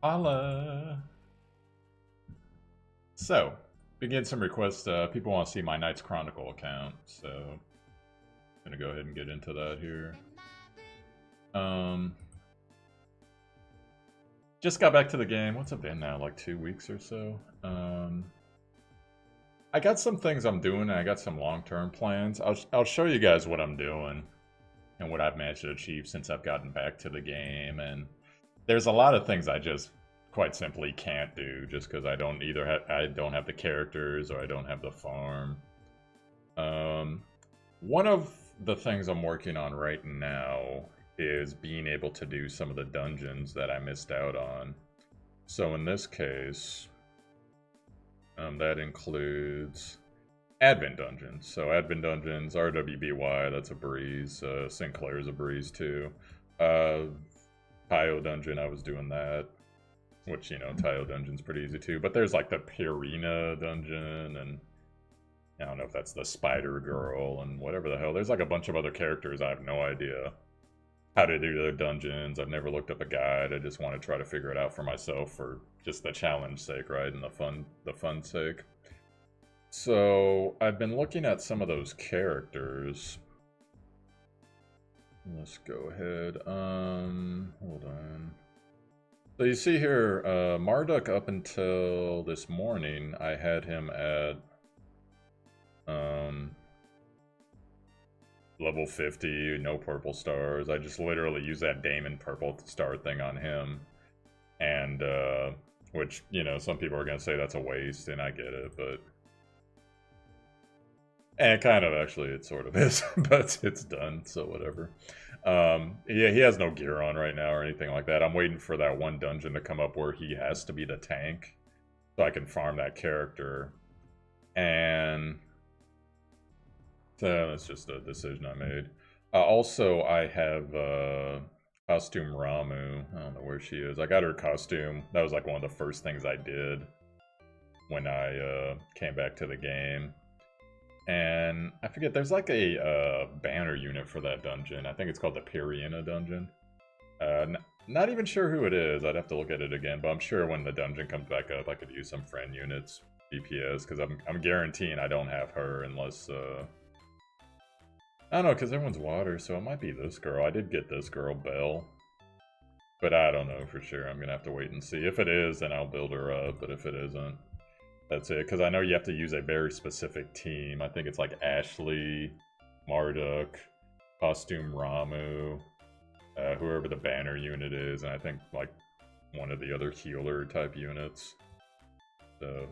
Holla! So, been getting some requests. People want to see my Knights Chronicle account, so I'm gonna go ahead and get into that here. Um, just got back to the game. What's it been now? Like 2 weeks or so. I got some things I'm doing, and I got some long-term plans. I'll show you guys what I'm doing and what I've managed to achieve since I've gotten back to the game. And there's a lot of things I just quite simply can't do just because I don't have the characters or I don't have the farm. One of the things I'm working on right now is being able to do some of the dungeons that I missed out on. So in this case, that includes advent dungeons. So advent dungeons, RWBY, that's a breeze. Sinclair's a breeze too. Tayo dungeon, I was doing that. Which, you know, Tayo dungeon's pretty easy too. But there's like the Purina dungeon, and I don't know if that's the Spider Girl, and whatever the hell. There's like a bunch of other characters. I have no idea how to do the dungeons. I've never looked up a guide. I just want to try to figure it out for myself for just the challenge sake, right? And the fun sake. So I've been looking at some of those characters. Let's go ahead. Hold on. So you see here, Marduk up until this morning, I had him at level 50, no purple stars. I just literally used that Damian purple star thing on him. And, which, you know, some people are going to say that's a waste, and I get it, but... And kind of, actually, it sort of is, but it's done, so whatever. Yeah, he has no gear on right now or anything like that. I'm waiting for that one dungeon to come up where he has to be the tank, so I can farm that character. And so that's just a decision I made. Also, I have costume Ramu. I don't know where she is. I got her costume. That was like one of the first things I did when I came back to the game. And I forget, there's like a banner unit for that dungeon. I think it's called the Purina dungeon. Not even sure who it is. I'd have to look at it again, but I'm sure when the dungeon comes back up, I could use some friend units, DPS, because I'm guaranteeing I don't have her unless, I don't know, because everyone's water, so it might be this girl. I did get this girl, Belle, but I don't know for sure. I'm going to have to wait and see. If it is, then I'll build her up, but if it isn't, that's it, because I know you have to use a very specific team. I think it's like Ashley, Marduk, Costume Ramu, whoever the banner unit is, and I think like one of the other healer type units,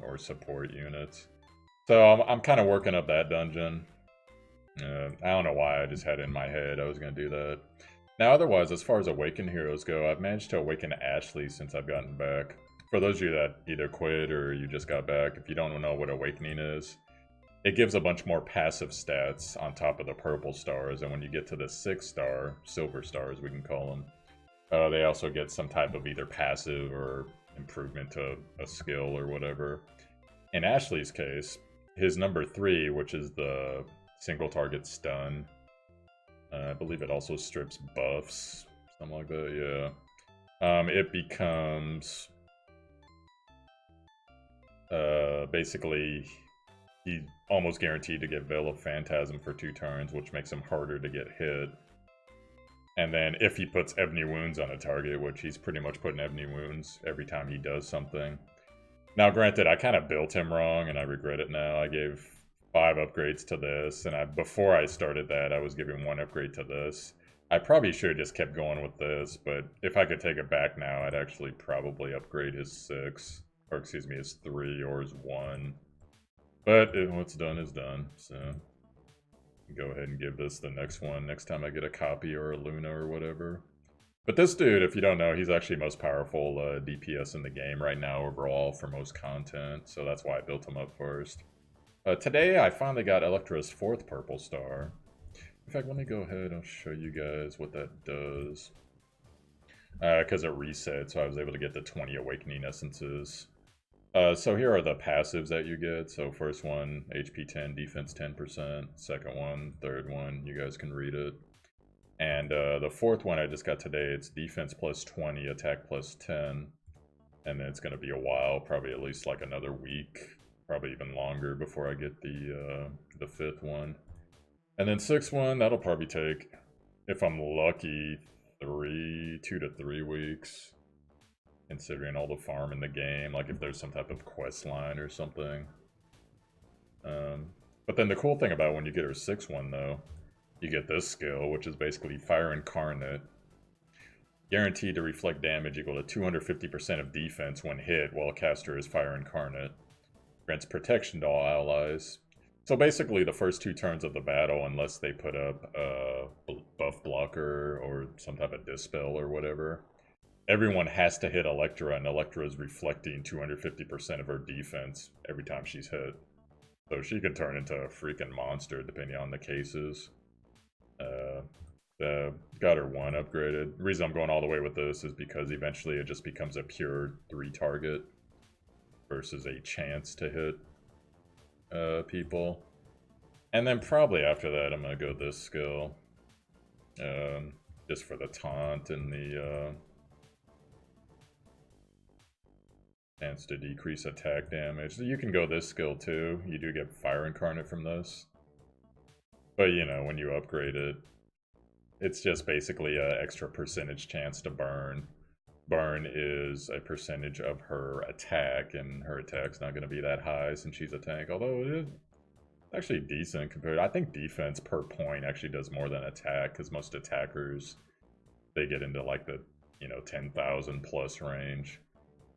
or support units. So I'm kind of working up that dungeon. I don't know why, I just had it in my head I was going to do that. Now otherwise, as far as Awakened Heroes go, I've managed to awaken Ashley since I've gotten back. For those of you that either quit or you just got back, if you don't know what Awakening is, it gives a bunch more passive stats on top of the purple stars, and when you get to the 6-star, silver stars we can call them, they also get some type of either passive or improvement to a skill or whatever. In Ashley's case, his number 3, which is the single target stun, I believe it also strips buffs, something like that, yeah. It becomes... basically, he's almost guaranteed to get Veil of Phantasm for 2 turns, which makes him harder to get hit. And then if he puts Ebony Wounds on a target, which he's pretty much putting Ebony Wounds every time he does something. Now granted, I kind of built him wrong, and I regret it now. I gave 5 upgrades to this, and before I started that, I was giving 1 upgrade to this. I probably should have just kept going with this, but if I could take it back now, I'd actually probably upgrade his 6. Or excuse me, his 3 or his 1. But what's done is done, so go ahead and give this the next one next time I get a copy or a Luna or whatever. But this dude, if you don't know, he's actually most powerful DPS in the game right now overall for most content, so that's why I built him up first. Today I finally got Electra's 4th purple star. In fact, let me go ahead and show you guys what that does. Because it reset, so I was able to get the 20 Awakening Essences. So here are the passives that you get. So first one, HP 10, defense 10%. Second one, third one, you guys can read it. And the fourth one I just got today, it's defense plus 20, attack plus 10. And then it's going to be a while, probably at least like another week, probably even longer before I get the 5th one. And then 6th one, that'll probably take, if I'm lucky, 2 to 3 weeks, considering all the farm in the game, like if there's some type of quest line or something. But then the cool thing about when you get her 6th one, though, you get this skill, which is basically Fire Incarnate. Guaranteed to reflect damage equal to 250% of defense when hit while a caster is Fire Incarnate. Grants protection to all allies. So basically the first 2 turns of the battle, unless they put up a buff blocker or some type of dispel or whatever, everyone has to hit Electra, and Electra is reflecting 250% of her defense every time she's hit. So she could turn into a freaking monster depending on the cases. Got her 1 upgraded. The reason I'm going all the way with this is because eventually it just becomes a pure 3 target versus a chance to hit people. And then probably after that I'm going to go this skill. Just for the taunt and the chance to decrease attack damage. You can go this skill too. You do get Fire Incarnate from this. But you know, when you upgrade it, it's just basically an extra percentage chance to burn. Burn is a percentage of her attack, and her attack's not going to be that high since she's a tank, although it is actually decent compared. I think defense per point actually does more than attack, because most attackers, they get into like the, 10,000 plus range.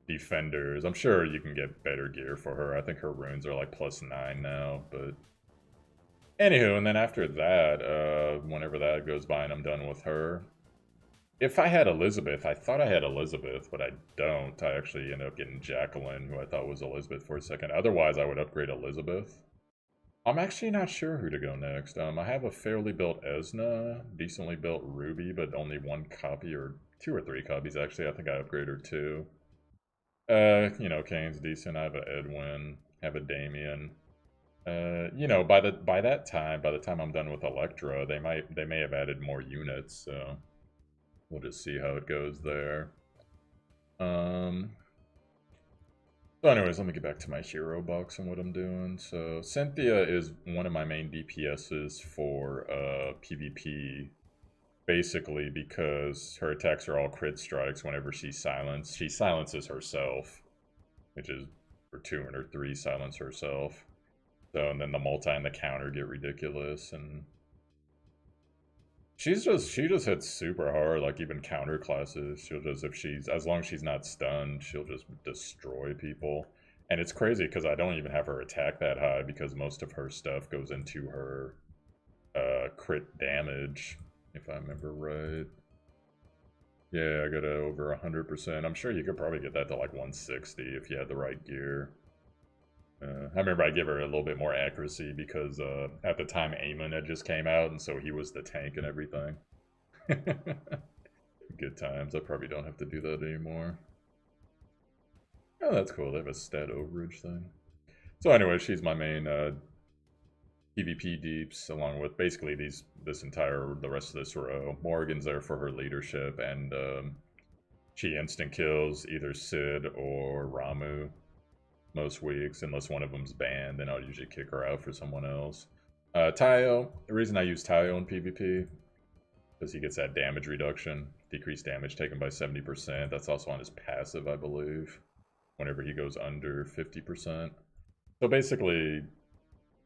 Defenders, I'm sure you can get better gear for her. I think her runes are like +9 now, but anywho, and then after that, whenever that goes by and I'm done with her, if I had Elizabeth, I thought I had Elizabeth, but I don't. I actually ended up getting Jacqueline, who I thought was Elizabeth for a second. Otherwise, I would upgrade Elizabeth. I'm actually not sure who to go next. I have a fairly built Esna, decently built Ruby, but only 1 copy, or 2 or 3 copies actually. I think I upgraded her 2. Kane's decent. I have a Edwin, have a Damian. By the time I'm done with Electra, they may have added more units, so we'll just see how it goes there. So anyways, let me get back to my hero box and what I'm doing. So Cynthia is one of my main DPSs for PvP, basically because her attacks are all crit strikes whenever she's silenced. She silences herself, which is for 2 and her 3 silence herself. So, and then the multi and the counter get ridiculous, and she just hits super hard, like even counter classes. She'll just, as long as she's not stunned, she'll just destroy people. And it's crazy because I don't even have her attack that high, because most of her stuff goes into her crit damage, if I remember right. Yeah, I got it over 100%. I'm sure you could probably get that to like 160 if you had the right gear. I remember I give her a little bit more accuracy because at the time Eamon had just came out, and so he was the tank and everything. Good times. I probably don't have to do that anymore. Oh, that's cool. They have a stat overage thing. So anyway, she's my main PvP deeps, along with basically the rest of this row. Morgan's there for her leadership, and she instant kills either Sid or Ramu most weeks, unless one of them's banned, then I'll usually kick her out for someone else. Tayo, the reason I use Tayo in PvP, because he gets that damage reduction, decreased damage taken by 70%. That's also on his passive, I believe, whenever he goes under 50%. So basically,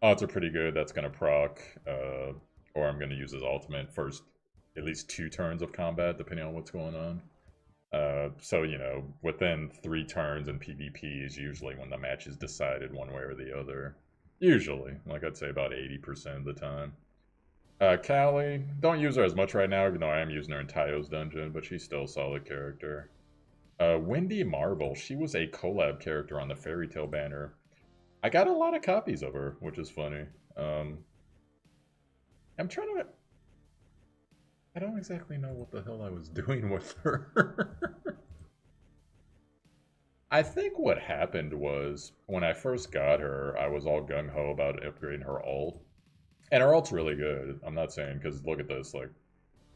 odds are pretty good that's going to proc, or I'm going to use his ultimate first at least 2 turns of combat, depending on what's going on. So, within 3 turns in PvP is usually when the match is decided one way or the other. Usually, like I'd say about 80% of the time. Callie, don't use her as much right now, even though I am using her in Tayo's dungeon, but she's still a solid character. Wendy Marble, she was a collab character on the Fairy Tale banner. I got a lot of copies of her, which is funny. I'm trying to... I don't exactly know what the hell I was doing with her. I think what happened was, when I first got her, I was all gung-ho about upgrading her ult. And her ult's really good. I'm not saying, because look at this, like,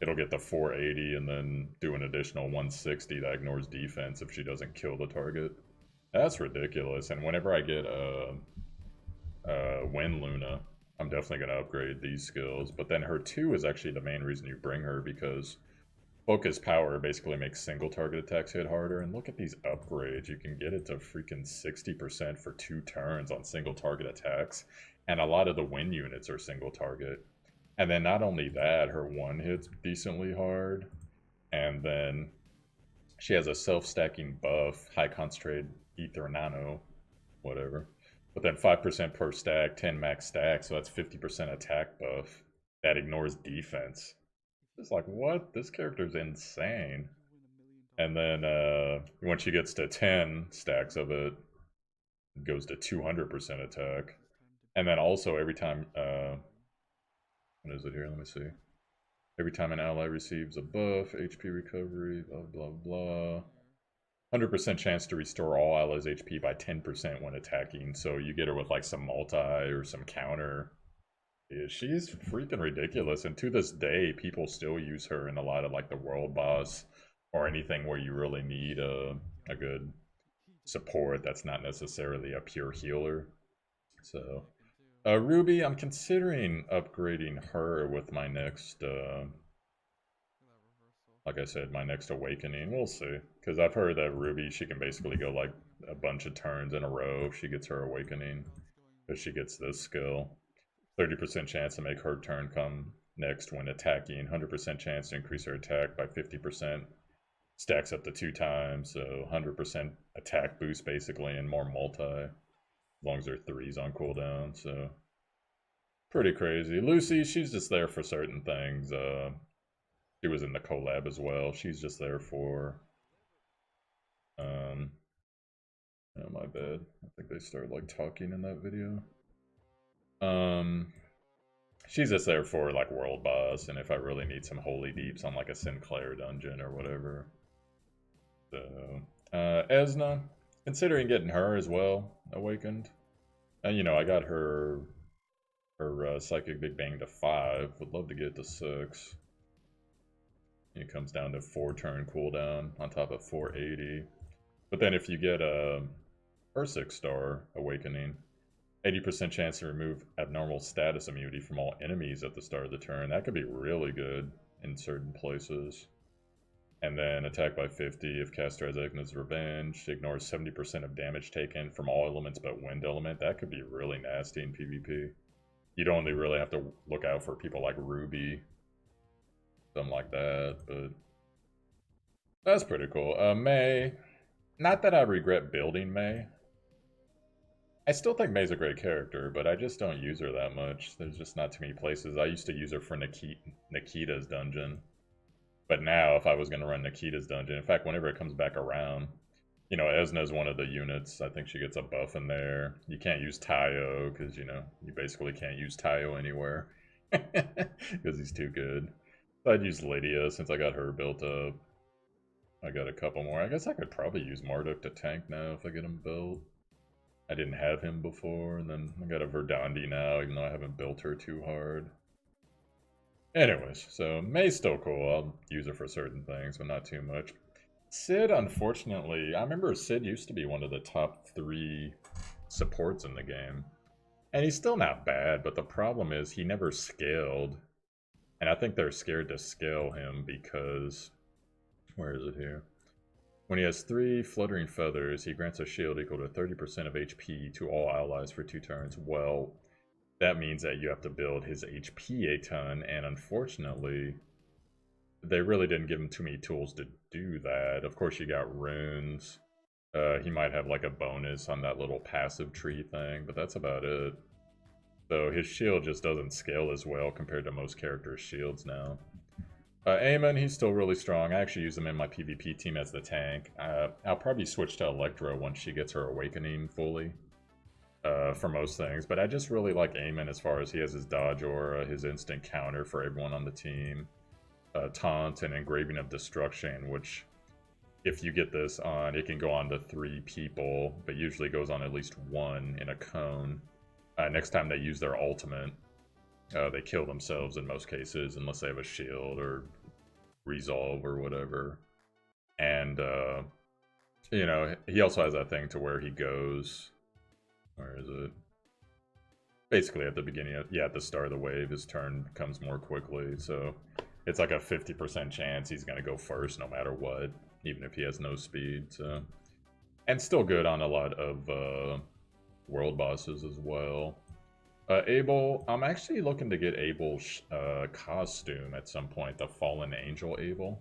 it'll get the 480 and then do an additional 160 that ignores defense if she doesn't kill the target. That's ridiculous. And whenever I get Wind Luna, I'm definitely going to upgrade these skills. But then her 2 is actually the main reason you bring her, because Focus Power basically makes single target attacks hit harder. And look at these upgrades. You can get it to freaking 60% for 2 turns on single target attacks. And a lot of the wind units are single target. And then not only that, her 1 hits decently hard. And then she has a self-stacking buff, high concentrated ether nano, whatever. But then 5% per stack, 10 max stack, so that's 50% attack buff that ignores defense. It's like, what? This character's insane. And then once she gets to 10 stacks of it, it goes to 200% attack. And then also every time, what is it here? Let me see. Every time an ally receives a buff, HP recovery, blah, blah, blah. 100% chance to restore all allies' HP by 10% when attacking. So you get her with like some multi or some counter. Yeah, she's freaking ridiculous. And to this day, people still use her in a lot of like the world boss or anything where you really need a good support that's not necessarily a pure healer. So Ruby, I'm considering upgrading her with my next, like I said, my next awakening. We'll see. Because I've heard that Ruby, she can basically go like a bunch of turns in a row if she gets her awakening. If she gets this skill. 30% chance to make her turn come next when attacking. 100% chance to increase her attack by 50%. Stacks up to 2 times. So 100% attack boost basically and more multi. As long as her 3's on cooldown. So pretty crazy. Lucy, she's just there for certain things. She was in the collab as well. She's just there for oh my bad. I think they started like talking in that video. She's just there for like world boss, and if I really need some holy deeps on like a Sinclair dungeon or whatever. So Esna, considering getting her as well awakened. And you know, I got her Psychic Big Bang to 5. Would love to get it to 6. It comes down to 4 turn cooldown on top of 480. But then if you get her 6-star awakening, 80% chance to remove abnormal status immunity from all enemies at the start of the turn. That could be really good in certain places. And then attack by 50 if caster has Ignis Revenge. Ignores 70% of damage taken from all elements but wind element. That could be really nasty in PvP. You'd only really have to look out for people like Ruby. Something like that, but that's pretty cool. May. Not that I regret building May. I still think May's a great character, but I just don't use her that much. There's just not too many places. I used to use her for Nikita's dungeon. But now, if I was going to run Nikita's dungeon, in fact, whenever it comes back around, you know, Esna's one of the units. I think she gets a buff in there. You can't use Tayo, because, you know, you basically can't use Tayo anywhere. Because he's too good. So I'd use Lydia, since I got her built up. I got a couple more. I guess I could probably use Marduk to tank now if I get him built. I didn't have him before, and then I got a Verdandi now, even though I haven't built her too hard. Anyways, so May's still cool. I'll use her for certain things, but not too much. Sid, unfortunately, I remember Sid used to be one of the top 3 supports in the game. And he's still not bad, but the problem is he never scaled. And I think they're scared to scale him because... Where is it here? When he has 3 fluttering feathers, he grants a shield equal to 30% of HP to all allies for 2 turns. Well, that means that you have to build his HP a ton, and unfortunately, they really didn't give him too many tools to do that. Of course, you got runes. He might have like a bonus on that little passive tree thing, but that's about it. So his shield just doesn't scale as well compared to most characters' shields now. Eamon, he's still really strong. I actually use him in my PvP team as the tank. I'll probably switch to Electra once she gets her awakening fully for most things. But I just really like Eamon as far as he has his dodge aura, his instant counter for everyone on the team, taunt and engraving of destruction, which if you get this on, it can go on to 3 people, but usually goes on at least 1 in a cone. Next time they use their ultimate, they kill themselves in most cases, unless they have a shield or resolve or whatever. And, you know, he also has that thing to where he goes, where is it? Basically at the beginning, at the start of the wave, his turn comes more quickly, so it's like a 50% chance he's going to go first no matter what, even if he has no speed, so. And still good on a lot of world bosses as well. Abel, I'm actually looking to get Abel's costume at some point, the Fallen Angel Abel.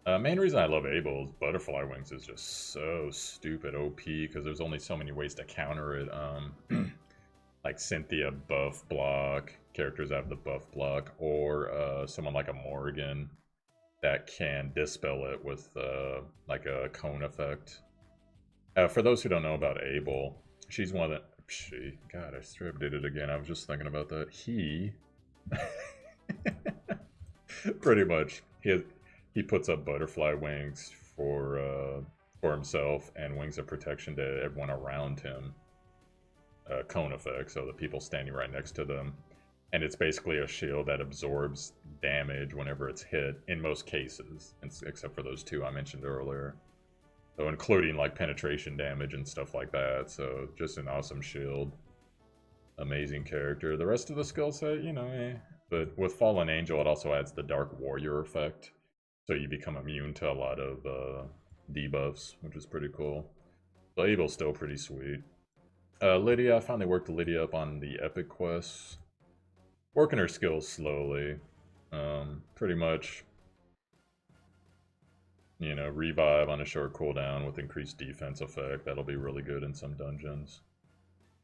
Main reason I love Abel is Butterfly Wings is just so stupid OP, because there's only so many ways to counter it. Like Cynthia buff block, characters have the buff block, or someone like a Morgan that can dispel it with like a cone effect. For those who don't know about Abel, she's one of the... God, I strip did it again. I was just thinking about that. He... pretty much. He puts up butterfly wings for himself and wings of protection to everyone around him. Cone effect, so the people standing right next to them. And it's basically a shield that absorbs damage whenever it's hit, in most cases, except for those two I mentioned earlier. So including like penetration damage and stuff like that, so just an awesome shield. Amazing character. The rest of the skill set, you know, But with Fallen Angel, it also adds the Dark Warrior effect, so you become immune to a lot of debuffs, which is pretty cool. So Abel's still pretty sweet. Lydia, I finally worked Lydia up on the epic quests. Working her skills slowly. Pretty much, you know, revive on a short cooldown with increased defense effect. That'll be really good in some dungeons.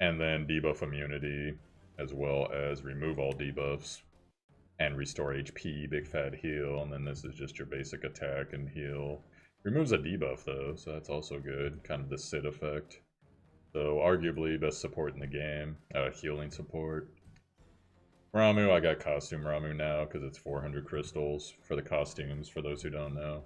And then debuff immunity, as well as remove all debuffs. And restore HP, big fat heal. And then this is just your basic attack and heal. Removes a debuff though, so that's also good. Kind of the sit effect. So arguably best support in the game. Healing support. Ramu, I got costume Ramu now because it's 400 crystals for the costumes, for those who don't know.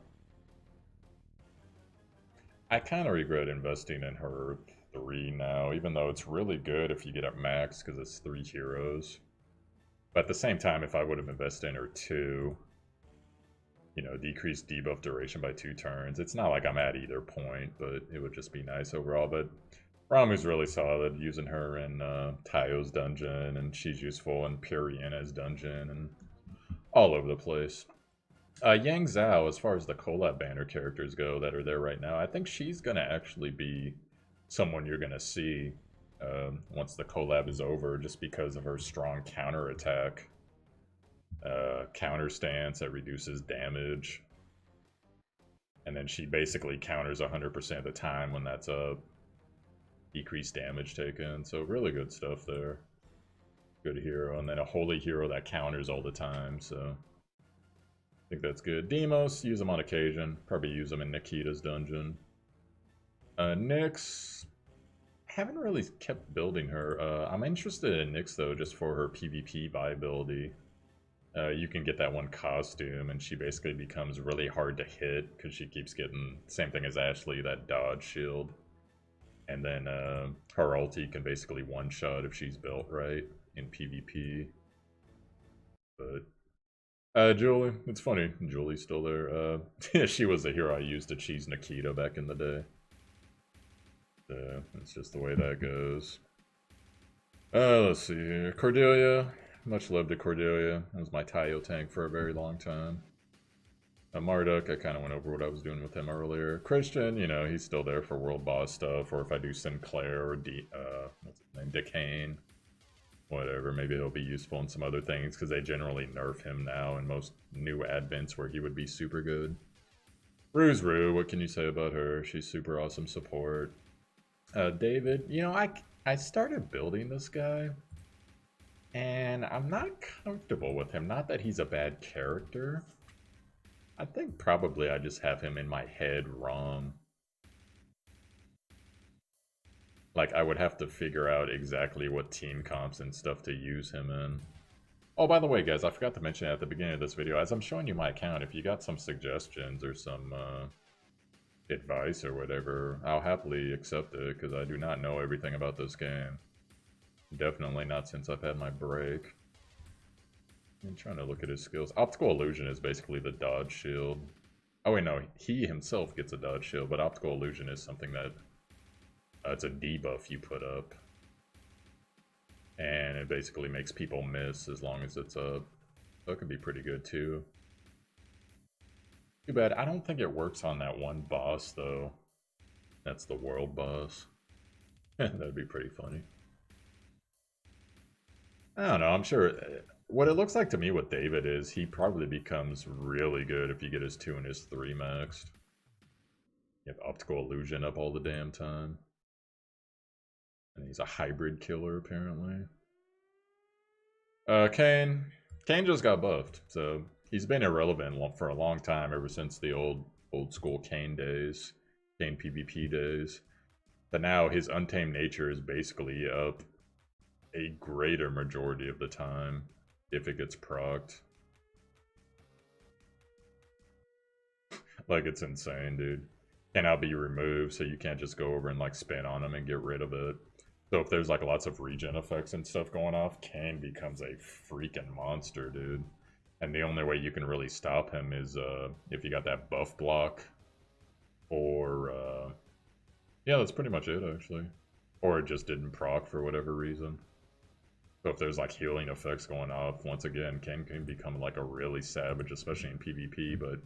I kind of regret investing in her 3 now, even though it's really good if you get at max because it's 3 heroes. But at the same time, if I would have invested in her 2, you know, decreased debuff duration by 2 turns. It's not like I'm at either point, but it would just be nice overall. But Ramu's really solid, using her in Tayo's dungeon, and she's useful in Puriena's dungeon, and all over the place. Yang Zhao, as far as the collab banner characters go that are there right now, I think she's going to actually be someone you're going to see once the collab is over, just because of her strong counter attack. Counter stance that reduces damage. And then she basically counters 100% of the time when that's up. Decreased damage taken, so really good stuff there. Good hero, and then a holy hero that counters all the time, so I think that's good. Demos, use them on occasion. Probably use them in Nikita's dungeon. Nyx, haven't really kept building her. I'm interested in Nyx though, just for her PvP viability. You can get that one costume, and she basically becomes really hard to hit because she keeps getting, same thing as Ashley, that dodge shield. And then her ulti can basically one-shot if she's built right in PvP. But Julie, it's funny, Julie's still there. She was the hero I used to cheese Nikita back in the day. So it's just the way that goes. Let's see here. Cordelia, much love to Cordelia. That was my Tayo tank for a very long time. Marduk, I kind of went over what I was doing with him earlier. Christian, you know, he's still there for world boss stuff, or if I do Sinclair or what's his name, Decane, whatever, maybe he'll be useful in some other things, because they generally nerf him now in most new advents where he would be super good. Rue, what can you say about her? She's super awesome support. David, you know, I started building this guy, and I'm not comfortable with him. Not that he's a bad character. I think probably I just have him in my head wrong. Like, I would have to figure out exactly what team comps and stuff to use him in. Oh, by the way, guys, I forgot to mention at the beginning of this video, as I'm showing you my account, if you got some suggestions or some advice or whatever, I'll happily accept it, because I do not know everything about this game. Definitely not since I've had my break. I'm trying to look at his skills. Optical illusion is basically the dodge shield. Oh wait, no, he himself gets a dodge shield, but optical illusion is something that it's a debuff you put up, and it basically makes people miss as long as it's up. So it can be pretty good too. Too bad I don't think it works on that one boss though. That's the world boss. That'd be pretty funny. I don't know, I'm sure what it looks like to me with David is he probably becomes really good if you get his 2 and his 3 maxed. You have optical illusion up all the damn time. And he's a hybrid killer apparently. Kane just got buffed, so he's been irrelevant for a long time, ever since the old school Kane days, Kane PvP days. But now his untamed nature is basically up a greater majority of the time if it gets procced. Like, it's insane, dude. Cannot be removed, so you can't just go over and like spin on him and get rid of it. So if there's like lots of regen effects and stuff going off, Kane becomes a freaking monster, dude. And the only way you can really stop him is if you got that buff block, or yeah, that's pretty much it actually. Or it just didn't proc for whatever reason. So if there's like healing effects going off, once again, Kane can become like a really savage, especially in PvP. But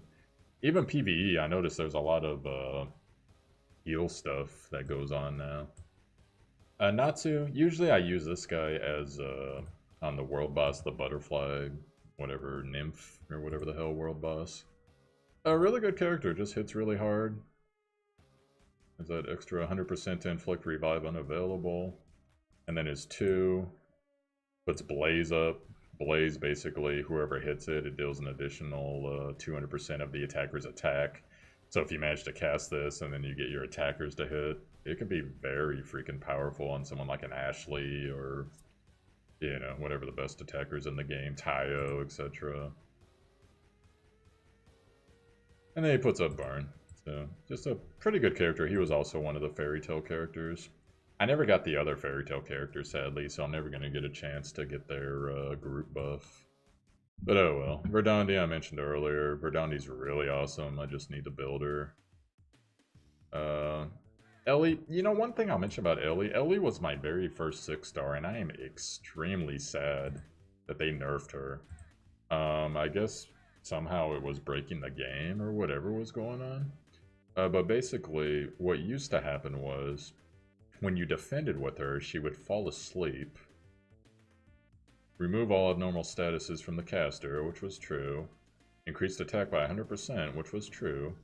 even PvE, I noticed there's a lot of heal stuff that goes on now. Natsu, usually I use this guy as on the world boss, the butterfly, whatever, nymph, or whatever the hell world boss. A really good character, just hits really hard. There's that extra 100% to inflict revive unavailable. And then his 2 puts Blaze up. Blaze, basically, whoever hits it, it deals an additional 200% of the attacker's attack. So if you manage to cast this and then you get your attackers to hit, it can be very freaking powerful on someone like an Ashley or, you know, whatever the best attackers in the game, Tayo, etc. And then he puts up Burn. So, just a pretty good character. He was also one of the Fairy Tail characters. I never got the other Fairy Tail characters, sadly, so I'm never going to get a chance to get their group buff. But oh well. Verdandi I mentioned earlier. Verdandi's really awesome. I just need to build her. Ellie, you know, one thing I'll mention about Ellie, Ellie was my very first 6-star, and I am extremely sad that they nerfed her. I guess somehow it was breaking the game or whatever was going on. But basically, what used to happen was, when you defended with her, she would fall asleep, remove all abnormal statuses from the caster, which was true, increased attack by 100%, which was true,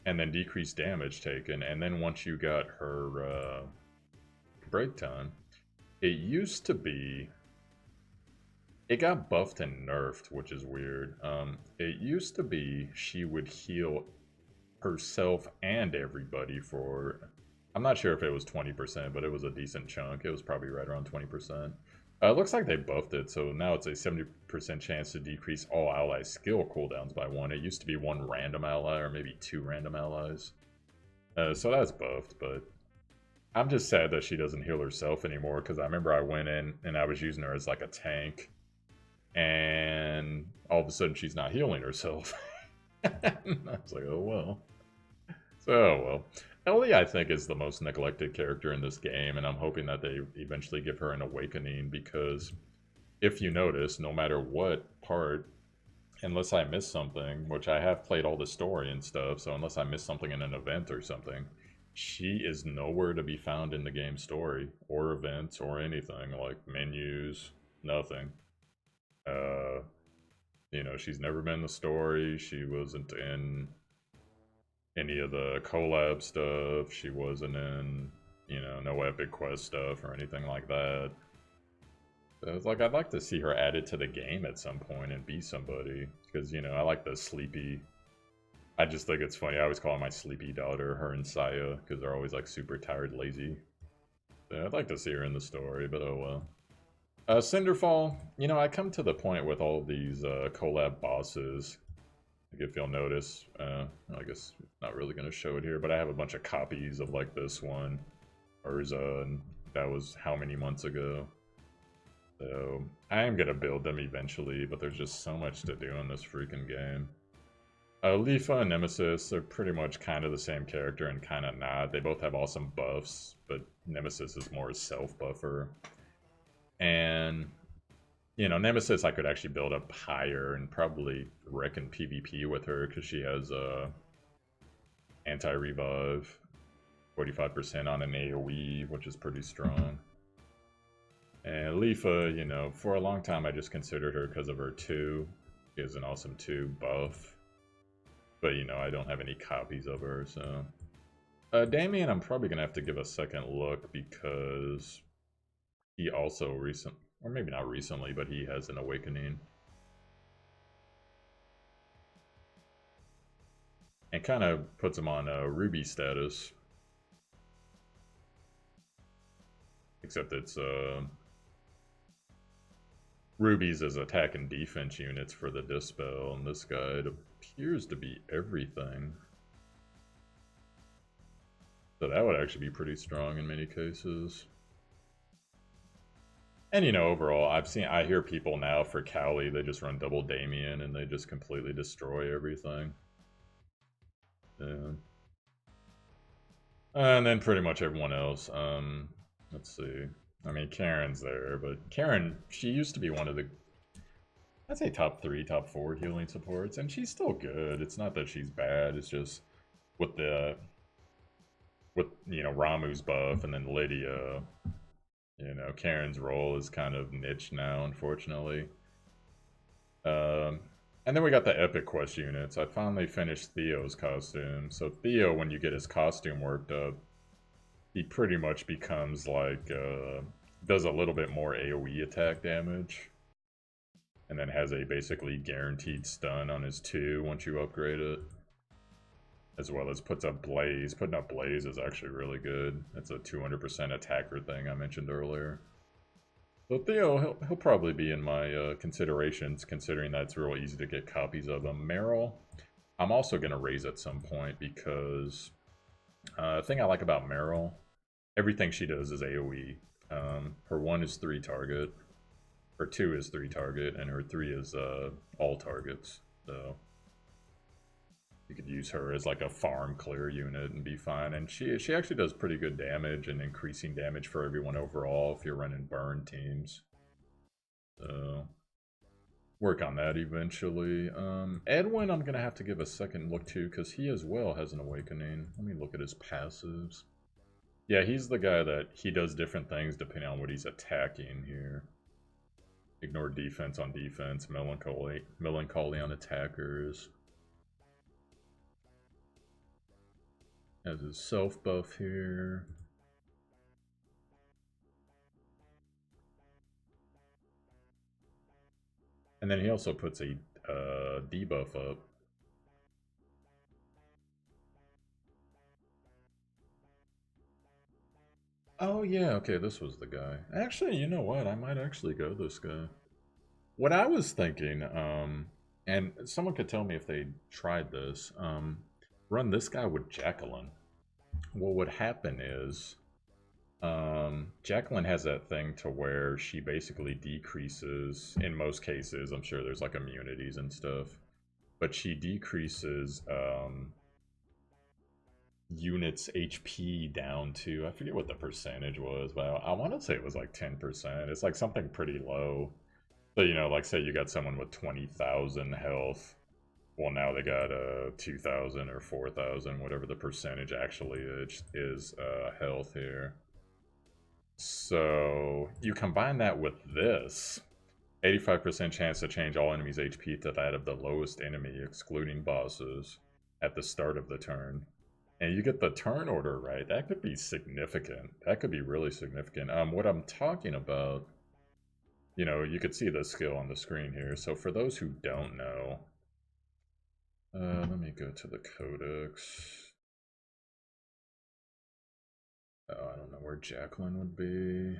and then decrease damage taken. And then once you got her break time, it used to be, it got buffed and nerfed, which is weird. It used to be she would heal herself and everybody for, I'm not sure if it was 20%, but it was a decent chunk. It was probably right around 20%. It looks like they buffed it, so now it's a 70% chance to decrease all ally skill cooldowns by 1. It used to be 1 random ally, or maybe 2 random allies. So that's buffed, but I'm just sad that she doesn't heal herself anymore, because I remember I went in and I was using her as like a tank, and all of a sudden she's not healing herself. I was like, oh well. So, oh well. Ellie, I think, is the most neglected character in this game, and I'm hoping that they eventually give her an awakening, because if you notice, no matter what part, unless I miss something, which I have played all the story and stuff, so unless I miss something in an event or something, she is nowhere to be found in the game story, or events, or anything, like menus, nothing. You know, she's never been in the story, she wasn't in any of the collab stuff, she wasn't in, you know, no epic quest stuff or anything like that. So it's like, I'd like to see her added to the game at some point and be somebody, because, you know, I like the sleepy, I just think it's funny, I always call her my sleepy daughter, her and Saya, because they're always like super tired, lazy. So I'd like to see her in the story, but oh well. Cinderfall, you know, I come to the point with all these collab bosses, like if you'll notice, I guess not really going to show it here, but I have a bunch of copies of like this one, Urza, and that was how many months ago? So I am gonna build them eventually, but there's just so much to do in this freaking game. Leafa and Nemesis are pretty much kind of the same character and kind of not. They both have awesome buffs, but Nemesis is more self-buffer. And, you know, Nemesis I could actually build up higher and probably reckon PvP with her because she has anti-revive, 45% on an AoE, which is pretty strong. And Leafa, you know, for a long time I just considered her because of her 2. She has an awesome 2 buff. But, you know, I don't have any copies of her, so... Damian, I'm probably going to have to give a second look because he also or maybe not recently, but he has an awakening. And kind of puts him on Ruby status. Except it's Ruby's as attack and defense units for the Dispel, and this guy appears to be everything. So that would actually be pretty strong in many cases. And you know, overall, I hear people now for Cowley, they just run double Damian and they just completely destroy everything. Yeah. And then pretty much everyone else. Let's see. I mean, Karen's there, but Karen, she used to be one of the, I'd say top 3, top 4 healing supports, and she's still good. It's not that she's bad, it's just with you know, Ramuh's buff and then Lydia, you know, Karen's role is kind of niche now, unfortunately. And then we got the Epic Quest units. I finally finished Theo's costume. So Theo, when you get his costume worked up, he pretty much becomes like, does a little bit more AoE attack damage. And then has a basically guaranteed stun on his 2 once you upgrade it. As well as puts up Blaze. Putting up Blaze is actually really good. That's a 200% attacker thing I mentioned earlier. So Theo, he'll probably be in my considerations, considering that it's real easy to get copies of him. Meryl, I'm also going to raise at some point because the thing I like about Meryl, everything she does is AoE. Her 1 is 3 target, her 2 is 3 target, and her 3 is all targets. So you could use her as like a farm clear unit and be fine. And she actually does pretty good damage and increasing damage for everyone overall if you're running burn teams. So work on that eventually. Edwin, I'm gonna have to give a second look to because he as well has an awakening. Let me look at his passives. Yeah, he's the guy that he does different things depending on what he's attacking here. Ignore defense on defense, melancholy on attackers. Has his self buff here. And then he also puts a debuff up. Oh yeah, okay, this was the guy. Actually, you know what? I might actually go this guy. What I was thinking, and someone could tell me if they tried this, run this guy with Jacqueline. What would happen is, Jacqueline has that thing to where she basically decreases, in most cases, I'm sure there's like immunities and stuff, but she decreases units HP down to, I forget what the percentage was, but I want to say it was like 10%. It's like something pretty low. So, you know, like say you got someone with 20,000 health, well now they got 2,000 or 4,000, whatever the percentage actually is health here. So you combine that with this, 85% chance to change all enemies' HP to that of the lowest enemy, excluding bosses, at the start of the turn. And you get the turn order right, that could be significant. That could be really significant. What I'm talking about, you know, you could see the skill on the screen here. So for those who don't know, let me go to the codex. Oh, I don't know where Jacqueline would be.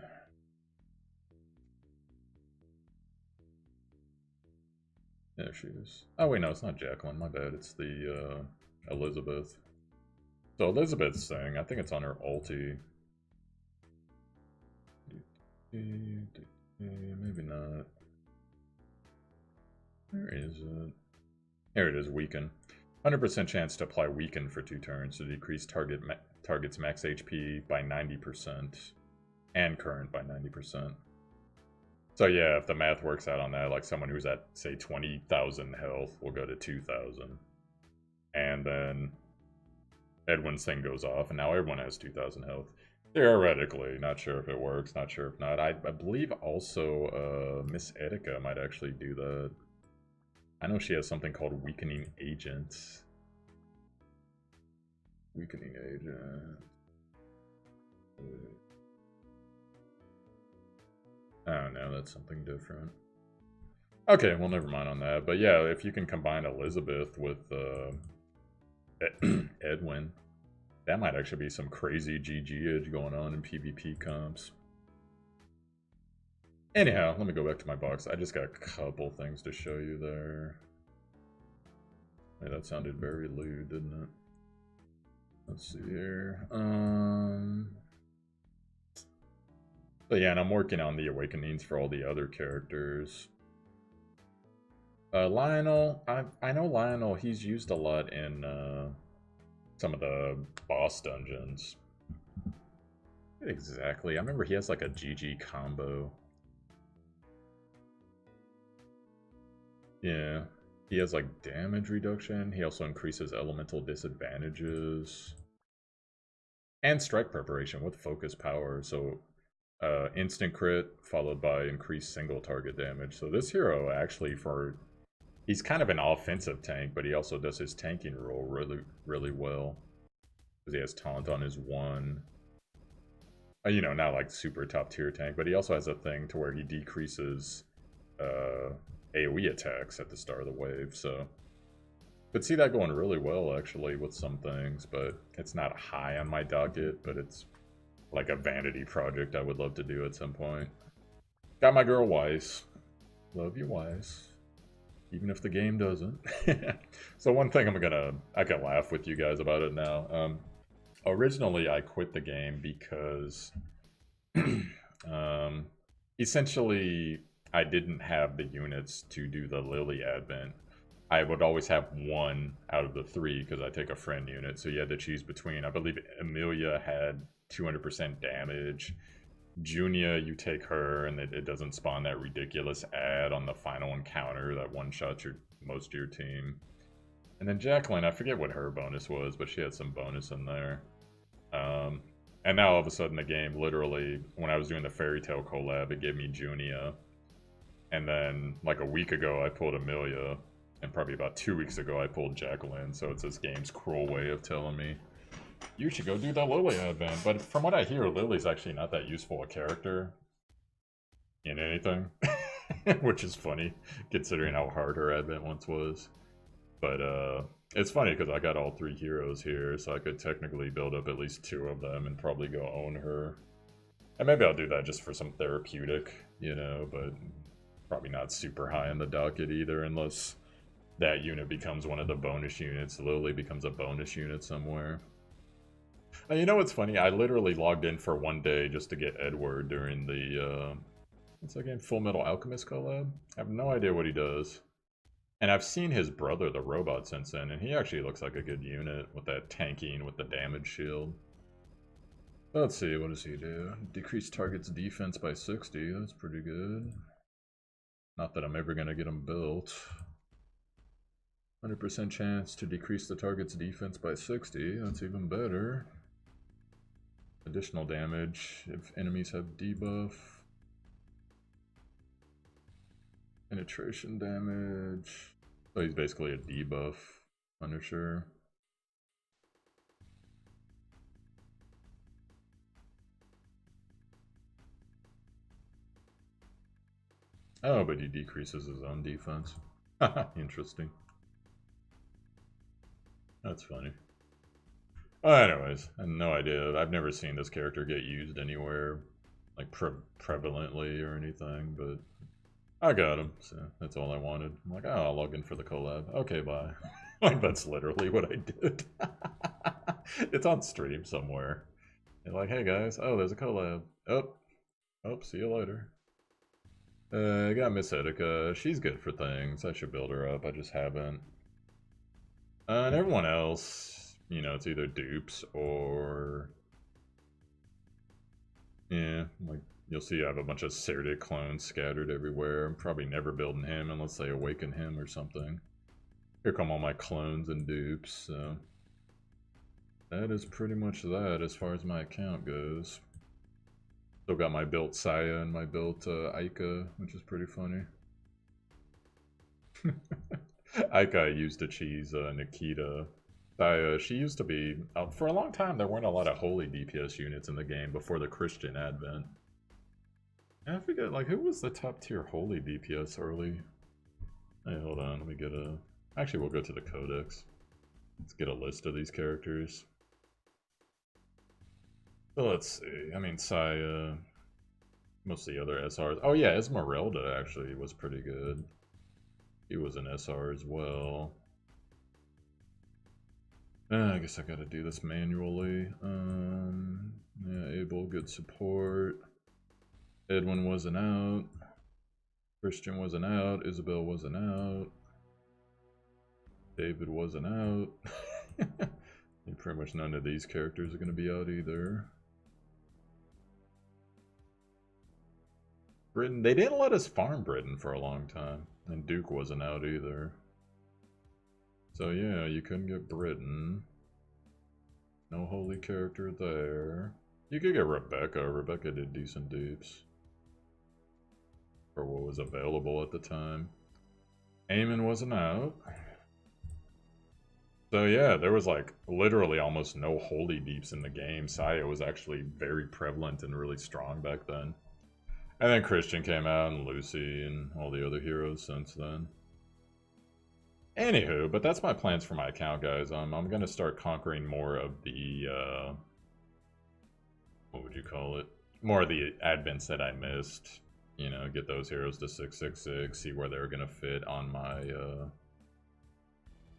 There she is. Oh wait, no, it's not Jacqueline, my bad. It's the Elizabeth. So Elizabeth's thing, I think it's on her ulti. Maybe not. Where is it? Here it is, weaken. 100% chance to apply weaken for 2 turns to decrease target's max HP by 90% and current by 90%. So yeah, if the math works out on that, like someone who's at, say, 20,000 health will go to 2,000. And then Edwin's thing goes off, and now everyone has 2,000 health. Theoretically, not sure if it works, not sure if not. I believe also Miss Etika might actually do that. I know she has something called Weakening Agents. Weakening Agent. I don't know, that's something different. Okay, well, never mind on that. But yeah, if you can combine Elizabeth with Edwin, that might actually be some crazy GG-age going on in PvP comps. Anyhow, let me go back to my box. I just got a couple things to show you there. Hey, that sounded very lewd, didn't it? Let's see here. So yeah, and I'm working on the awakenings for all the other characters. Lionel, I know Lionel, he's used a lot in some of the boss dungeons. Exactly, I remember he has like a GG combo. Yeah, he has like damage reduction, he also increases elemental disadvantages. And strike preparation with focus power, so instant crit followed by increased single target damage. So this hero actually he's kind of an offensive tank, but he also does his tanking role really well. Because he has taunt on his 1. You know, not like super top tier tank, but he also has a thing to where he decreases AoE attacks at the start of the wave, so could see that going really well actually with some things, but it's not high on my docket, but it's like a vanity project I would love to do at some point. Got my girl Weiss. Love you, Weiss. Even if the game doesn't. So one thing I can laugh with you guys about it now. Originally I quit the game because essentially I didn't have the units to do the Lily Advent. I would always have 1 out of the 3 because I take a friend unit, so you had to choose between, I believe Amelia had 200% damage. Junia, you take her, and it doesn't spawn that ridiculous ad on the final encounter that one-shots most of your team. And then Jacqueline, I forget what her bonus was, but she had some bonus in there. And now all of a sudden the game, literally, when I was doing the Fairy Tail collab, it gave me Junia. And then, like a week ago, I pulled Amelia. And probably about 2 weeks ago, I pulled Jacqueline. So it's this game's cruel way of telling me, you should go do the Lily Advent. But from what I hear, Lily's actually not that useful a character in anything. Which is funny, considering how hard her Advent once was. But it's funny because I got all 3 heroes here, so I could technically build up at least 2 of them and probably go own her. And maybe I'll do that just for some therapeutic, you know, but probably not super high on the docket either, unless that unit becomes one of the bonus units. Lily becomes a bonus unit somewhere. Now, you know what's funny? I literally logged in for 1 day just to get Edward during the, what's that game? Full Metal Alchemist collab? I have no idea what he does. And I've seen his brother, the robot, since then, and he actually looks like a good unit with that tanking with the damage shield. Let's see, what does he do? Decrease target's defense by 60, that's pretty good. Not that I'm ever going to get him built. 100% chance to decrease the target's defense by 60, that's even better. Additional damage if enemies have debuff. Penetration damage. So he's basically a debuff Punisher. Oh, but he decreases his own defense. Interesting. That's funny. Anyways, I have no idea. I've never seen this character get used anywhere, like prevalently or anything, but I got him, so that's all I wanted. I'm like, oh, I'll log in for the collab. Okay, bye. Like, that's literally what I did. It's on stream somewhere. And like, hey guys, oh, there's a collab. Oh, see you later. I got Miss Etika. She's good for things. I should build her up. I just haven't. And everyone else, you know, it's either dupes or... Yeah, like, you'll see I have a bunch of Serdic clones scattered everywhere. I'm probably never building him unless they awaken him or something. Here come all my clones and dupes, so... That is pretty much that as far as my account goes. Still got my built Saya and my built Aika, which is pretty funny. Aika I used to cheese Nikita. Saya, she used to be... for a long time, there weren't a lot of holy DPS units in the game before the Christian advent. And I forget, like, who was the top tier holy DPS early? Hey, hold on, let me get a... Actually, we'll go to the Codex. Let's get a list of these characters. So let's see. I mean, Saya, most of the other SRs. Oh yeah, Esmeralda actually was pretty good. He was an SR as well. I guess I gotta do this manually. Yeah, Abel, good support. Edwin wasn't out. Christian wasn't out. Isabel wasn't out. David wasn't out. And pretty much none of these characters are gonna be out either. Britain, they didn't let us farm Britain for a long time. And Duke wasn't out either. So yeah, you couldn't get Britain. No holy character there. You could get Rebecca. Rebecca did decent dupes. For what was available at the time. Eamon wasn't out. So yeah, there was like literally almost no holy deeps in the game. Saya was actually very prevalent and really strong back then. And then Christian came out, and Lucy, and all the other heroes since then. Anywho, but that's my plans for my account, guys. I'm going to start conquering more of the, what would you call it? More of the advents that I missed. You know, get those heroes to 666, see where they're going to fit on my,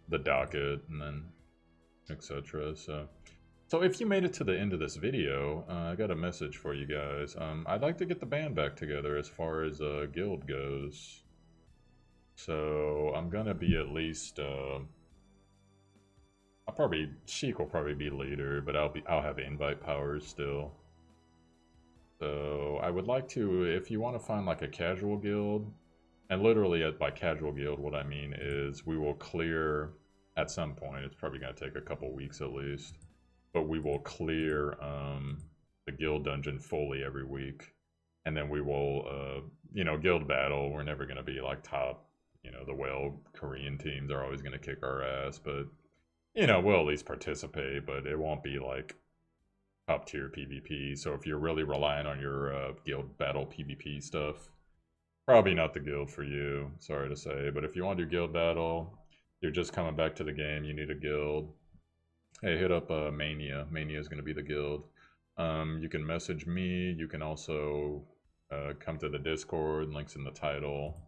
the docket, and then etc. So if you made it to the end of this video, I got a message for you guys. I'd like to get the band back together as far as guild goes. So I'm gonna be at least Sheik will probably be leader, but I'll have invite powers still. So I would like to, if you want to find like a casual guild, and literally by casual guild what I mean is we will clear at some point, it's probably gonna take a couple weeks at least. But we will clear the guild dungeon fully every week. And then we will, you know, guild battle. We're never going to be like top, you know, the whale Korean teams are always going to kick our ass. But, you know, we'll at least participate, but it won't be like top tier PvP. So if you're really relying on your guild battle PvP stuff, probably not the guild for you, sorry to say. But if you want to do guild battle, you're just coming back to the game, you need a guild. Hey, hit up Mania. Mania is going to be the guild. You can message me. You can also come to the Discord. Links in the title.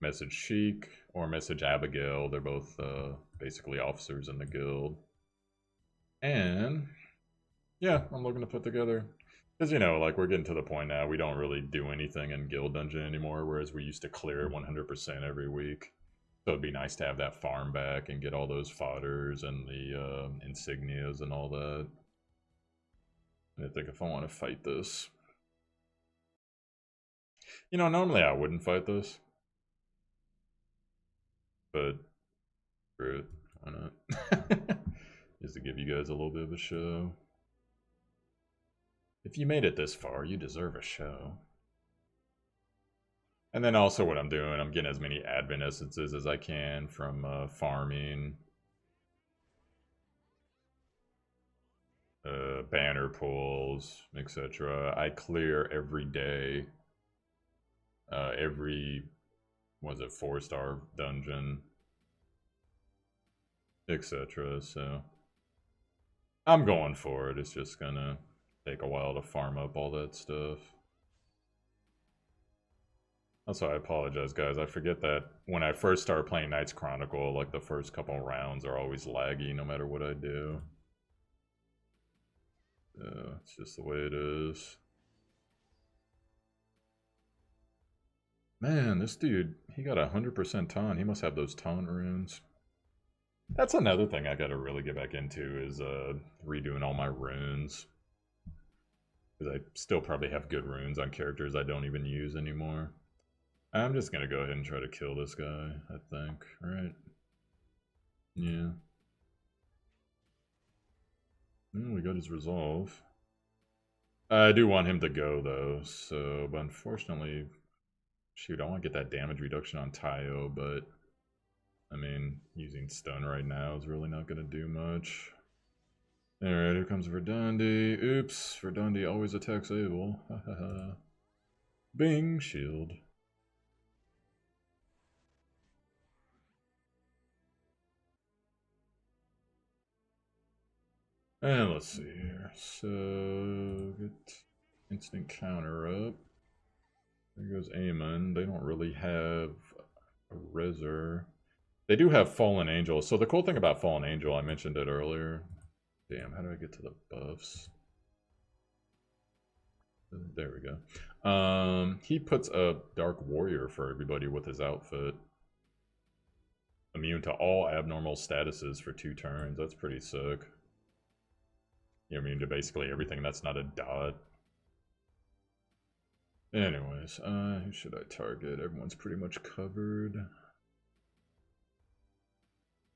Message Sheik or message Abigail. They're both basically officers in the guild. And yeah, I'm looking to put together. Because, you know, like we're getting to the point now, we don't really do anything in guild dungeon anymore, whereas we used to clear it 100% every week. So it'd be nice to have that farm back and get all those fodders and the insignias and all that. I think if I want to fight this. You know, normally I wouldn't fight this. But, screw it. Why not? Just to give you guys a little bit of a show. If you made it this far, you deserve a show. And then also what I'm doing, I'm getting as many advent essences as I can from farming. Banner pulls, etc. I clear every day. Every, was it 4-star dungeon, etc. So I'm going for it. It's just gonna take a while to farm up all that stuff. Also, I apologize, guys. I forget that when I first start playing Knights Chronicle, like the first couple rounds are always laggy no matter what I do. It's just the way it is. Man, this dude, he got 100% taunt. He must have those taunt runes. That's another thing I gotta really get back into is redoing all my runes. Because I still probably have good runes on characters I don't even use anymore. I'm just gonna go ahead and try to kill this guy, I think, right? Yeah. We got his resolve. I do want him to go though, so, but unfortunately, shoot, I want to get that damage reduction on Tayo, but I mean, using stun right now is really not going to do much. Alright, here comes Verdandi. Oops, Verdandi always attacks Abel. Bing, shield. And let's see here. So, get instant counter up. There goes Amon. They don't really have a Rezer. They do have Fallen Angel. So the cool thing about Fallen Angel, I mentioned it earlier. Damn, how do I get to the buffs? There we go. He puts a Dark Warrior for everybody with his outfit. Immune to all abnormal statuses for 2 turns. That's pretty sick. You're immune to basically everything that's not a dot. Anyways, who should I target? Everyone's pretty much covered. I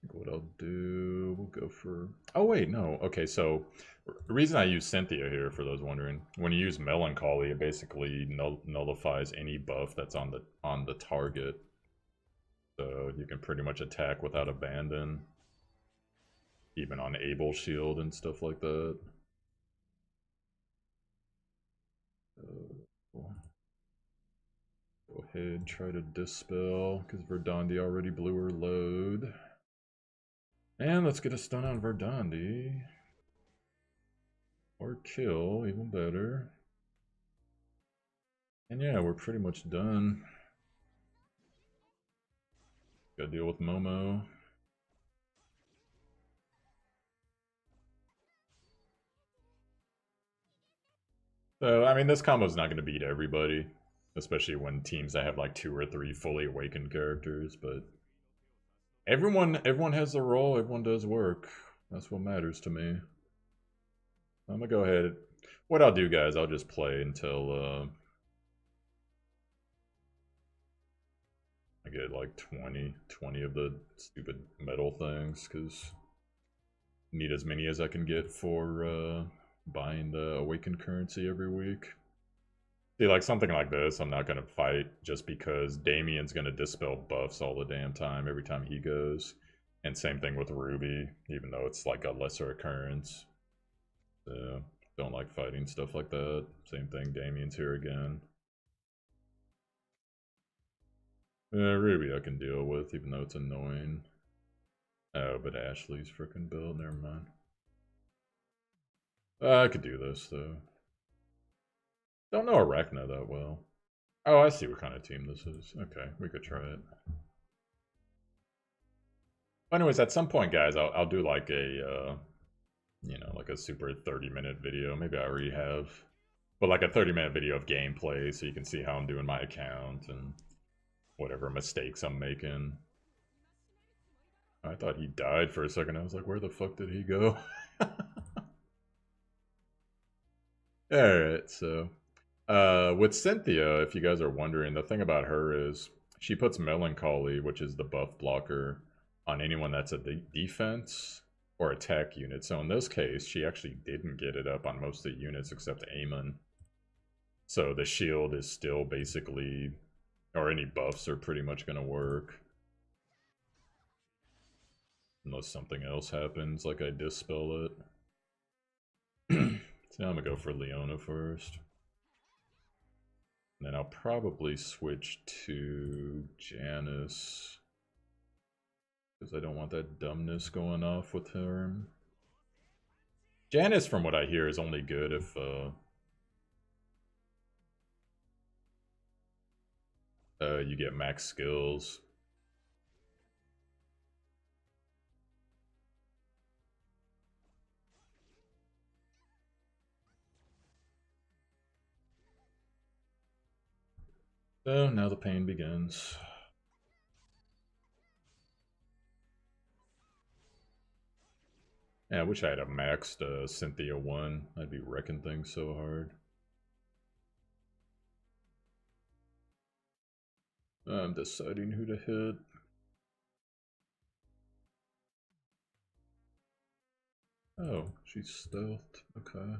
think what I'll do, we'll go for... Oh wait, no. Okay, so the reason I use Cynthia here, for those wondering, when you use Melancholy, it basically nullifies any buff that's on the target. So you can pretty much attack without abandon, even on Abel shield and stuff like that. Go ahead, try to dispel, because Verdandi already blew her load. And let's get a stun on Verdandi. Or kill, even better. And yeah, we're pretty much done. Gotta deal with Momo. So, I mean, this combo's not gonna beat everybody. Especially when teams that have like 2 or 3 fully awakened characters, but... Everyone has their role, everyone does work. That's what matters to me. I'm gonna go ahead. What I'll do, guys, I'll just play until I get like 20 of the stupid metal things, because I need as many as I can get for buying the awakened currency every week. See, like something like this, I'm not gonna fight just because Damian's gonna dispel buffs all the damn time every time he goes. And same thing with Ruby, even though it's like a lesser occurrence. So, don't like fighting stuff like that. Same thing, Damian's here again. Ruby I can deal with, even though it's annoying. Oh, but Ashley's freaking build, never mind. I could do this, though. Don't know Arachna that well. Oh, I see what kind of team this is. Okay, we could try it. Anyways, at some point, guys, I'll do like a, you know, like a super 30-minute video. Maybe I already have. But like a 30-minute video of gameplay so you can see how I'm doing my account and whatever mistakes I'm making. I thought he died for a second. I was like, where the fuck did he go? Alright, so... with Cynthia, if you guys are wondering, the thing about her is she puts Melancholy, which is the buff blocker, on anyone that's a defense or attack unit. So in this case, she actually didn't get it up on most of the units except Amon. So the shield is still basically, or any buffs are pretty much going to work. Unless something else happens, like I dispel it. So I'm going to go for Leona first. And then I'll probably switch to Janice. Because I don't want that dumbness going off with her. Janice, from what I hear, is only good if you get max skills. So now the pain begins. Yeah, I wish I had a maxed Cynthia 1. I'd be wrecking things so hard. I'm deciding who to hit. Oh, she's stealthed. Okay.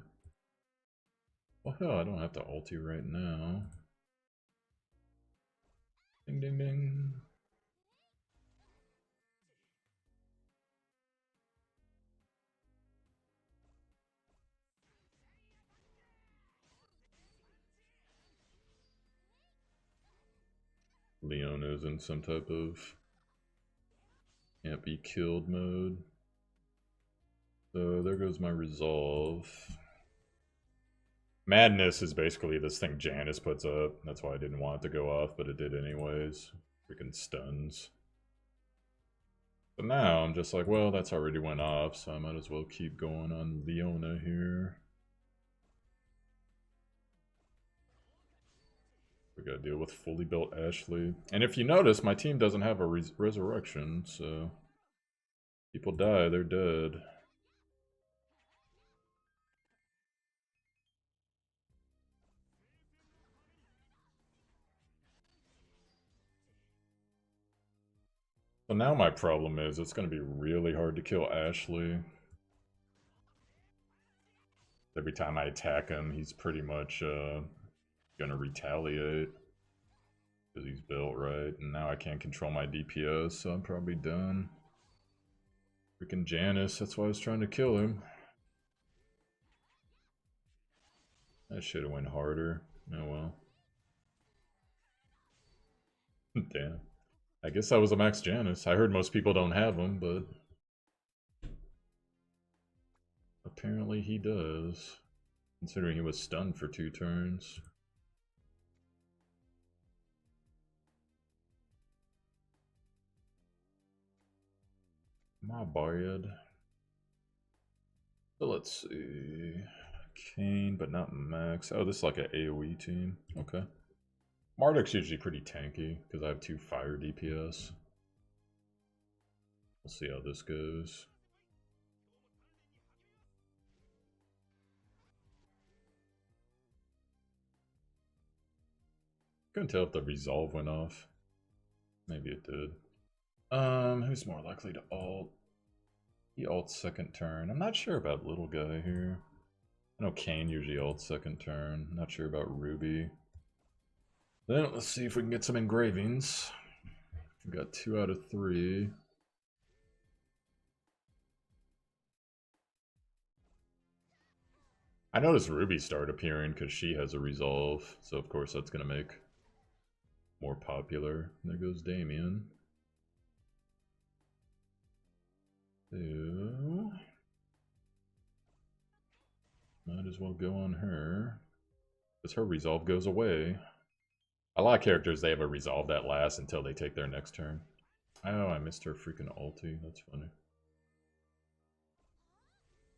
Well, hell, I don't have to ulti right now. Ding, ding, ding. Leona's in some type of can't be killed mode. So there goes my resolve. Madness is basically this thing Janice puts up. That's why I didn't want it to go off, but it did anyways. Freaking stuns. But now I'm just like, well, that's already went off, so I might as well keep going on Leona here. We gotta deal with fully built Ashley. And if you notice, my team doesn't have a resurrection, so people die, they're dead. So now my problem is it's gonna be really hard to kill Ashley. Every time I attack him, he's pretty much gonna retaliate. Because he's built right, and now I can't control my DPS, so I'm probably done. Freaking Janice, that's why I was trying to kill him. That should have went harder. Oh well. Damn. I guess I was a max Janice. I heard most people don't have them, but apparently he does. Considering he was stunned for 2 turns. My bad. So let's see. Kane, but not Max. Oh, this is like an AoE team. Okay. Marduk's usually pretty tanky because I have 2 fire DPS. We'll see how this goes. Couldn't tell if the resolve went off. Maybe it did. Who's more likely to ult? He ults second turn. I'm not sure about little guy here. I know Kane usually ults second turn. Not sure about Ruby. Then let's see if we can get some engravings. We got 2 out of 3. I noticed Ruby started appearing because she has a resolve, so of course that's gonna make more popular. There goes Damian. So might as well go on her. Because her resolve goes away. A lot of characters, they have a resolve that lasts until they take their next turn. Oh, I missed her freaking ulti. That's funny.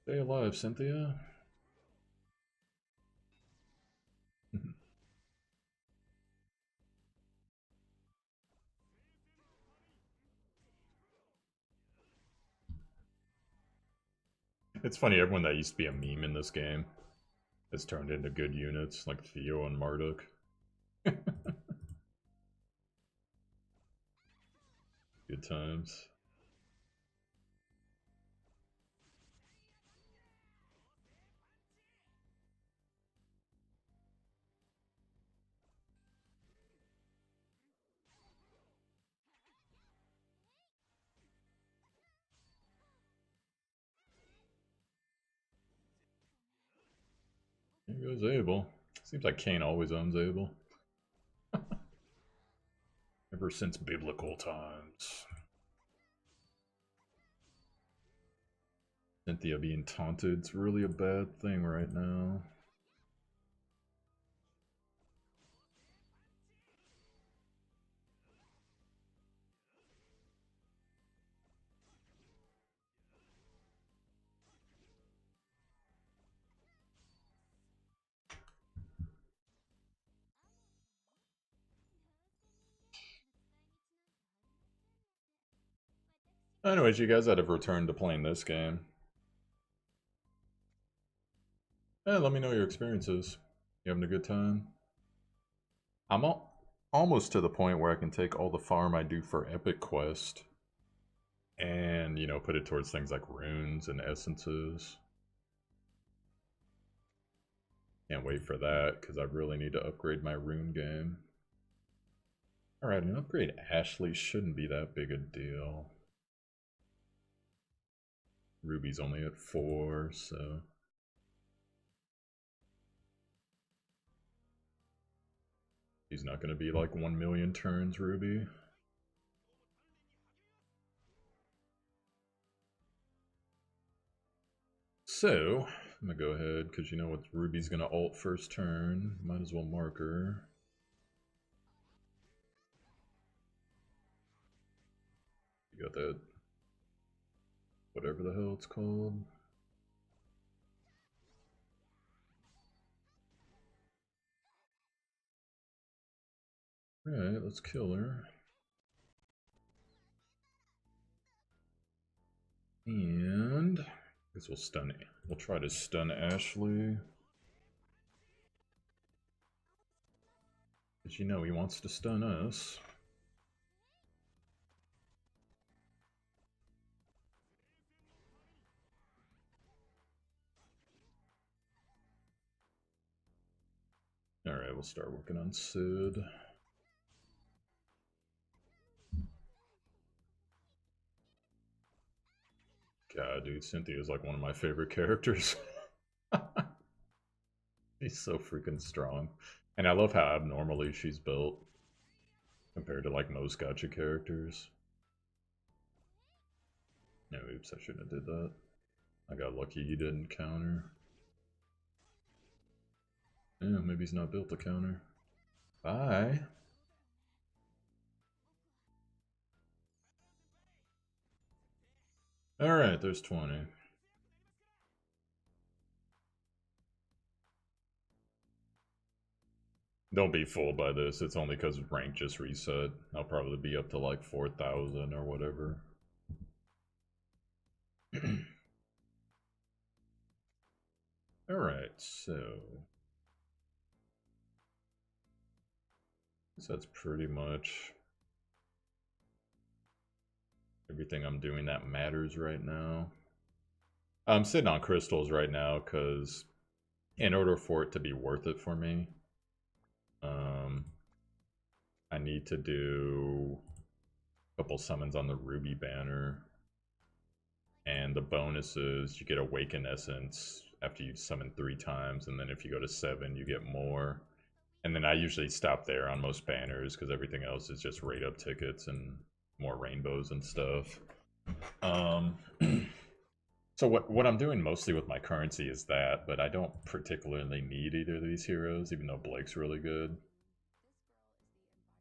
Stay alive, Cynthia. It's funny, everyone that used to be a meme in this game has turned into good units, like Theo and Marduk. Good times. Here goes Abel. Seems like Kane always owns Abel. Ever since biblical times. Cynthia being taunted, it's really a bad thing right now. Anyways, you guys that have returned to playing this game, hey, let me know your experiences. You having a good time? I'm almost to the point where I can take all the farm I do for Epic Quest and, you know, put it towards things like runes and essences. Can't wait for that, because I really need to upgrade my rune game. Alright, an upgrade Ashley shouldn't be that big a deal. Ruby's only at 4, so... He's not going to be like 1 million turns, Ruby. So, I'm going to go ahead, because you know what, Ruby's going to ult first turn. Might as well mark her. You got that, whatever the hell it's called. Alright, let's kill her. And I guess we'll stun it. We'll try to stun Ashley. Because you know he wants to stun us. Alright, we'll start working on Sid. God, dude, Cynthia is like one of my favorite characters. She's so freaking strong. And I love how abnormally she's built compared to like most gacha characters. No, oops, I shouldn't have did that. I got lucky he didn't counter. Yeah, maybe he's not built to counter. Bye. Alright, there's 20. Don't be fooled by this, it's only because rank just reset. I'll probably be up to like 4,000 or whatever. Alright, so... that's pretty much everything I'm doing that matters right now. I'm sitting on crystals right now because in order for it to be worth it for me, I need to do a couple summons on the Ruby banner. And the bonus is you get Awaken Essence after you've summoned 3 times, and then if you go to 7, you get more. And then I usually stop there on most banners because everything else is just rate up tickets and more rainbows and stuff. So what I'm doing mostly with my currency is that, but I don't particularly need either of these heroes, even though Blake's really good.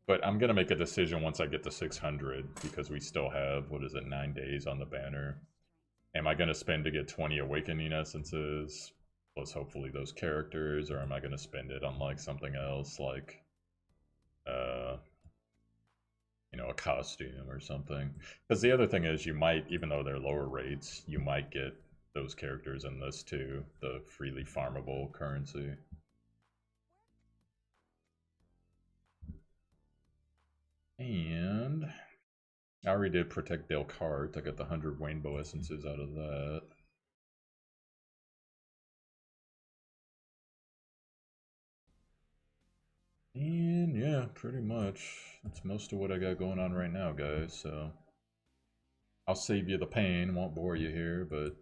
But I'm going to make a decision once I get to 600, because we still have, 9 days on the banner. Am I going to spend to get 20 Awakening Essences, plus hopefully those characters, or am I going to spend it on like something else, like, you know, a costume or something? Because the other thing is, you might, even though they're lower rates, you might get those characters in this too, the freely farmable currency. And I already did Protect Delcarte. I got the 100 Rainbow Essences out of that. And yeah, pretty much. That's most of what I got going on right now, guys. So I'll save you the pain, won't bore you here, but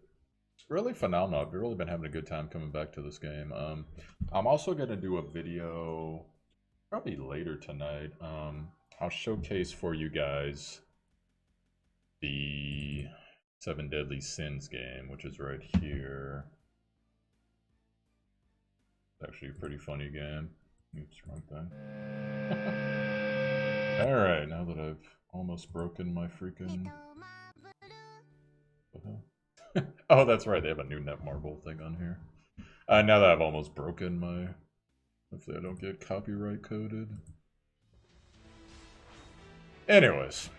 it's really phenomenal. I've really been having a good time coming back to this game. I'm also going to do a video probably later tonight. I'll showcase for you guys the 7 Deadly Sins game, which is right here. It's actually a pretty funny game. Oops, wrong thing. Alright, now that I've almost broken my freaking... What the hell? Oh, that's right, they have a new Netmarble thing on here. Now that I've almost broken my... Hopefully I don't get copyright coded. Anyways,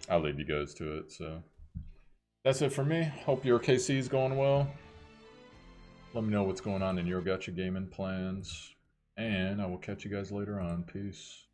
I'll leave you guys to it, so... That's it for me. Hope your KC is going well. Let me know what's going on in your gacha gaming plans. And I will catch you guys later on. Peace.